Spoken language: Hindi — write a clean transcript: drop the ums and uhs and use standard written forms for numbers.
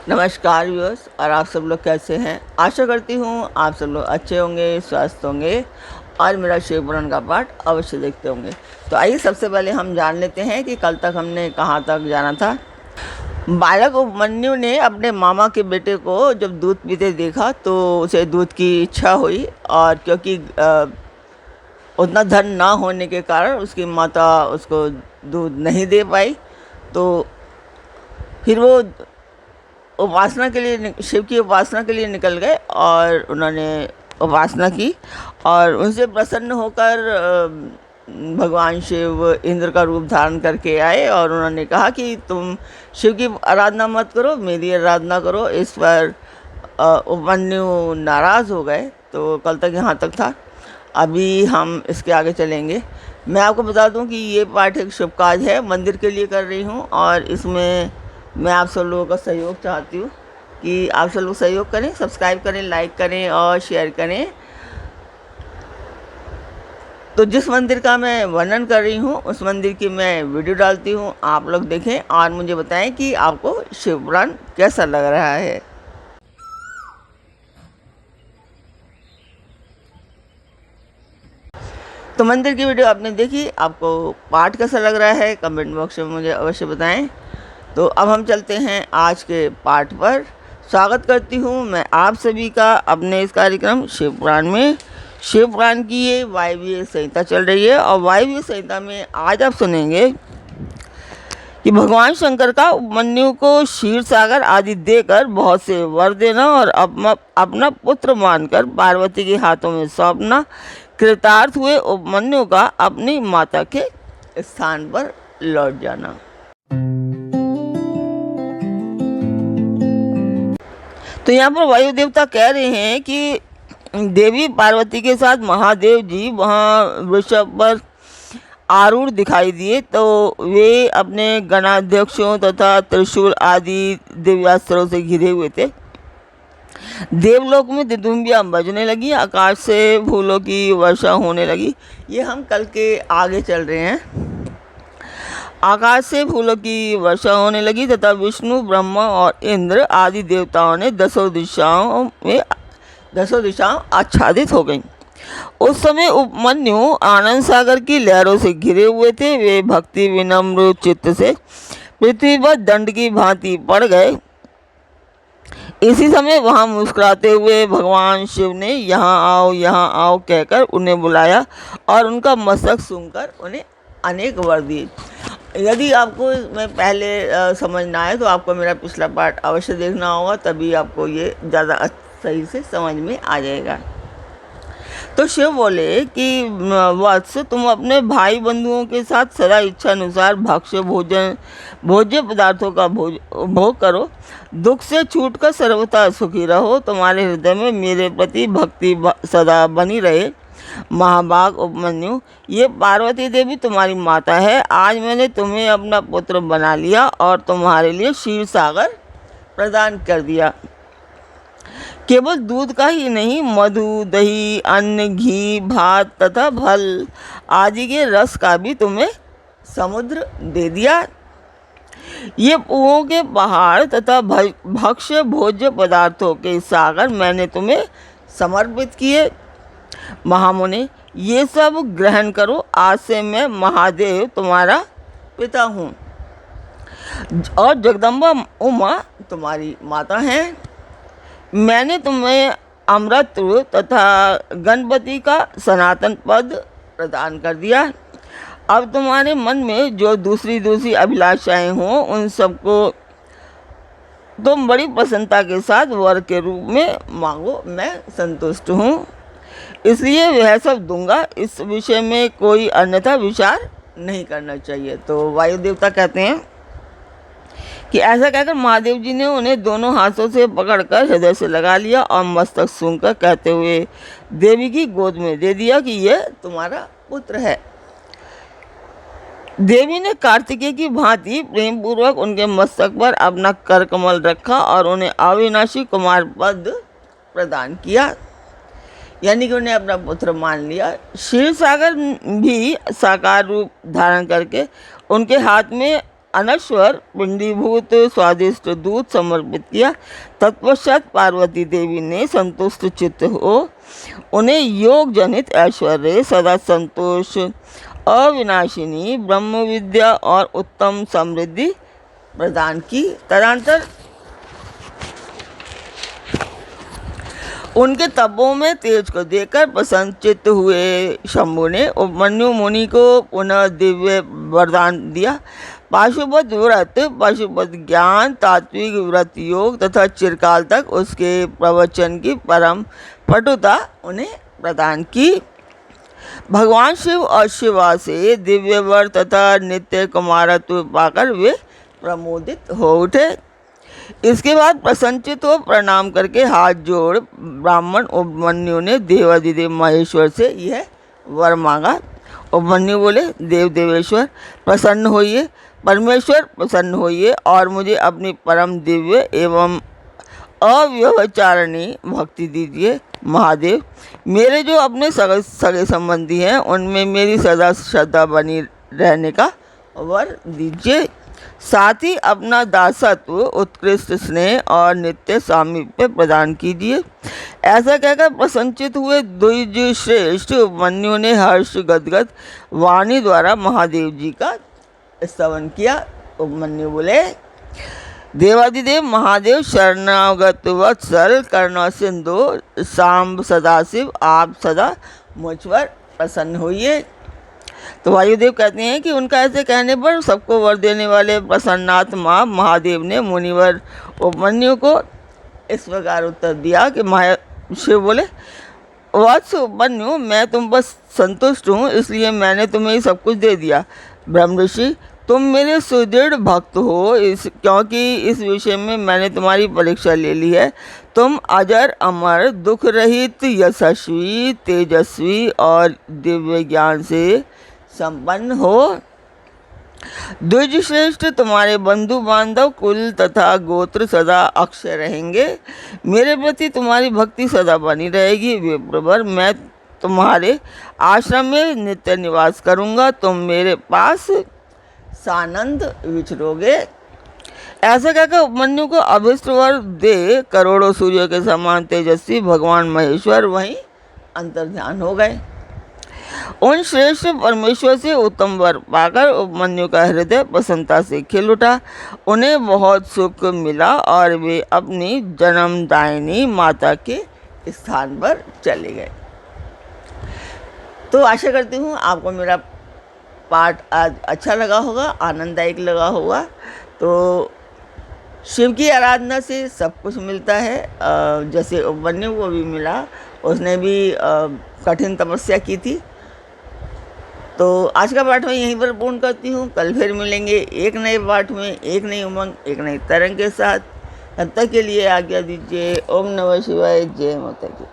नमस्कार व्यूअर्स, और आप सब लोग कैसे हैं। आशा करती हूँ आप सब लोग अच्छे होंगे, स्वस्थ होंगे और मेरा शिव पुराण का पाठ अवश्य देखते होंगे। तो आइए सबसे पहले हम जान लेते हैं कि कल तक हमने कहाँ तक जाना था। बालक उपमन्यु ने अपने मामा के बेटे को जब दूध पीते देखा तो उसे दूध की इच्छा हुई, और क्योंकि उतना धन ना होने के कारण उसकी माता उसको दूध नहीं दे पाई, तो फिर वो उपासना के लिए शिव की उपासना के लिए निकल गए और उन्होंने उपासना की। और उनसे प्रसन्न होकर भगवान शिव इंद्र का रूप धारण करके आए और उन्होंने कहा कि तुम शिव की आराधना मत करो, मेरी आराधना करो। इस पर उपमन्यु नाराज़ हो गए। तो कल तक यहाँ तक था, अभी हम इसके आगे चलेंगे। मैं आपको बता दूं कि ये पाठ एक शुभ कार्य है, मंदिर के लिए कर रही हूँ, और इसमें मैं आप सब लोगों का सहयोग चाहती हूँ कि आप सब लोग सहयोग करें, सब्सक्राइब करें, लाइक करें और शेयर करें। तो जिस मंदिर का मैं वर्णन कर रही हूँ उस मंदिर की मैं वीडियो डालती हूँ, आप लोग देखें और मुझे बताएं कि आपको शिव पुराण कैसा लग रहा है। तो मंदिर की वीडियो आपने देखी, आपको पाठ कैसा लग रहा है कमेंट बॉक्स में मुझे अवश्य बताएं। तो अब हम चलते हैं आज के पाठ पर। स्वागत करती हूँ मैं आप सभी का अपने इस कार्यक्रम शिव पुराण में। शिव पुराण की ये वायव्य संहिता चल रही है, और वायव्य संहिता में आज आप सुनेंगे कि भगवान शंकर का उपमन्यु को क्षीर सागर आदि देकर बहुत से वर देना और अपना पुत्र मानकर पार्वती के हाथों में सौंपना, कृतार्थ हुए उपमन्यु का अपनी माता के स्थान पर लौट जाना। तो यहाँ पर वायु देवता कह रहे हैं कि देवी पार्वती के साथ महादेव जी वहाँ वृषभ पर आरूढ़ दिखाई दिए, तो वे अपने गणाध्यक्षों तथा त्रिशूल आदि दिव्यास्त्रों से घिरे हुए थे। देवलोक में दुदुम्बियाँ बजने लगी, आकाश से फूलों की वर्षा होने लगी। ये हम कल के आगे चल रहे हैं। आकाश से फूलों की वर्षा होने लगी तथा विष्णु, ब्रह्मा और इंद्र आदि देवताओं ने दसों दिशाओं आच्छादित हो गईं। उस समय उपमन्यु आनंद सागर की लहरों से घिरे हुए थे। वे भक्ति विनम्र चित्त से पृथ्वी पर दंड की भांति पड़ गए। इसी समय वहां मुस्कुराते हुए भगवान शिव ने यहाँ आओ कहकर उन्हें बुलाया और उनका मस्तक सूंघकर उन्हें अनेक वर दिए। यदि आपको मैं पहले समझना है तो आपको मेरा पिछला पार्ट अवश्य देखना होगा, तभी आपको ये ज़्यादा सही से समझ में आ जाएगा। तो शिव बोले कि वत्स, तुम अपने भाई बंधुओं के साथ सदा इच्छा अनुसार भोज्य पदार्थों का भोग करो। दुख से छूटकर सर्वथा सुखी रहो। तुम्हारे हृदय में मेरे प्रति भक्ति सदा बनी रहे। महाभाग उपमन्यु, ये पार्वती देवी तुम्हारी माता है। आज मैंने तुम्हें अपना पुत्र बना लिया और तुम्हारे लिए क्षीर सागर प्रदान कर दिया। केवल दूध का ही नहीं, मधु, दही, अन्न, घी, भात तथा फल आदि के रस का भी तुम्हें समुद्र दे दिया। ये पुओं के पहाड़ तथा भक्ष्य भोज्य पदार्थों के सागर मैंने तुम्हें समर्पित किए। महामुनि, ये सब ग्रहण करो। आज से मैं महादेव तुम्हारा पिता हूँ और जगदम्बा उमा तुम्हारी माता हैं। मैंने तुम्हें अमृत तथा गणपति का सनातन पद प्रदान कर दिया। अब तुम्हारे मन में जो दूसरी अभिलाषाएं हों उन सबको तुम बड़ी प्रसन्नता के साथ वर के रूप में मांगो। मैं संतुष्ट हूँ, इसलिए वह सब दूंगा। इस विषय में कोई अन्यथा विचार नहीं करना चाहिए। तो वायु देवता कहते हैं कि ऐसा कहकर महादेव जी ने उन्हें दोनों हाथों से पकड़कर हृदय से लगा लिया और मस्तक सूंघकर कहते हुए देवी की गोद में दे दिया कि यह तुम्हारा पुत्र है। देवी ने कार्तिकेय की भांति प्रेम पूर्वक उनके मस्तक पर अपना कर कमल रखा और उन्हें अविनाशी कुमार पद प्रदान किया, यानी कि उन्हें अपना पुत्र मान लिया। क्षीर सागर भी साकार रूप धारण करके उनके हाथ में अनश्वर पिंडीभूत स्वादिष्ट दूध समर्पित किया। तत्पश्चात पार्वती देवी ने संतुष्ट चित्त हो उन्हें योग जनित ऐश्वर्य, सदा संतोष, अविनाशिनी ब्रह्म विद्या और उत्तम समृद्धि प्रदान की। तदनंतर उनके तपों में तेज को देखकर प्रसन्नचित्त हुए शंभु ने उपमन्यु मुनि को पुनः दिव्य वरदान दिया। पाशुपत व्रत, पाशुपत ज्ञान, तात्विक व्रत योग तथा चिरकाल तक उसके प्रवचन की परम पटुता उन्हें प्रदान की। भगवान शिव और शिवा से दिव्य वर तथा नित्य कुमारत्व पाकर वे प्रमोदित हो उठे। इसके बाद प्रसन्नचित हो प्रणाम करके हाथ जोड़ ब्राह्मण उपमन्यु ने देवाधिदेव महेश्वर से यह वर मांगा। उपमन्यु बोले, देव देवेश्वर प्रसन्न होइए, परमेश्वर प्रसन्न होइए और मुझे अपनी परम दिव्य एवं अव्यवचारणी भक्ति दीजिए। महादेव, मेरे जो अपने सगे संबंधी हैं उनमें मेरी सदा श्रद्धा बनी रहने का वर दीजिए। साथ ही अपना दासत्व, उत्कृष्ट स्नेह और नित्य सामीप्य प्रदान कीजिए। ऐसा कहकर प्रसन्नचित हुए द्विज श्रेष्ठ उपमन्यु ने हर्ष गदगद वाणी द्वारा महादेव जी का स्तवन किया। उपमन्यु बोले, देवादिदेव महादेव शरणागत वत्सल करुणा सिंधु सांब सदाशिव, आप सदा मुझ पर प्रसन्न होइए। तो वायुदेव कहते हैं कि उनका ऐसे कहने पर सबको वर देने वाले प्रसन्नात्मा महादेव ने मुनिवर उपमन्यु को इस प्रकार उत्तर दिया कि शिव बोले, वत्स उपमन्यु, मैं तुम पर संतुष्ट हूँ, इसलिए मैंने तुम्हें सब कुछ दे दिया। ब्रह्म ऋषि, तुम मेरे सुदृढ़ भक्त हो, क्योंकि इस विषय में मैंने तुम्हारी परीक्षा ले ली है। तुम अजर अमर, दुख रहित, यशस्वी, तेजस्वी और दिव्य ज्ञान से संपन्न हो। द्विज श्रेष्ठ, तुम्हारे बंधु बांधव, कुल तथा गोत्र सदा अक्षय रहेंगे। मेरे प्रति तुम्हारी भक्ति सदा बनी रहेगी। विप्रवर, मैं तुम्हारे आश्रम में नित्य निवास करूंगा, तुम मेरे पास सानंद विचरोगे। ऐसा कहकर उपमन्यु को अभिष्ट वर दे करोड़ों सूर्यों के समान तेजस्वी भगवान महेश्वर वहीं अंतर्ध्यान हो गए। उन श्रेष्ठ परमेश्वर से उत्तम वर पाकर उपमन्यु का हृदय प्रसन्नता से खिल उठा। उन्हें बहुत सुख मिला और वे अपनी जन्मदायिनी माता के स्थान पर चले गए। तो आशा करती हूँ आपको मेरा पाठ आज अच्छा लगा होगा, आनंददायक लगा होगा। तो शिव की आराधना से सब कुछ मिलता है। जैसे उपमन्यु को भी मिला, उसने भी कठिन तपस्या की थी। तो आज का पाठ मैं यहीं पर पूर्ण करती हूँ। कल फिर मिलेंगे एक नए पाठ में, एक नई उमंग, एक नई तरंग के साथ। तब तक के लिए आज्ञा दीजिए। ओम नमः शिवाय। जय माता की।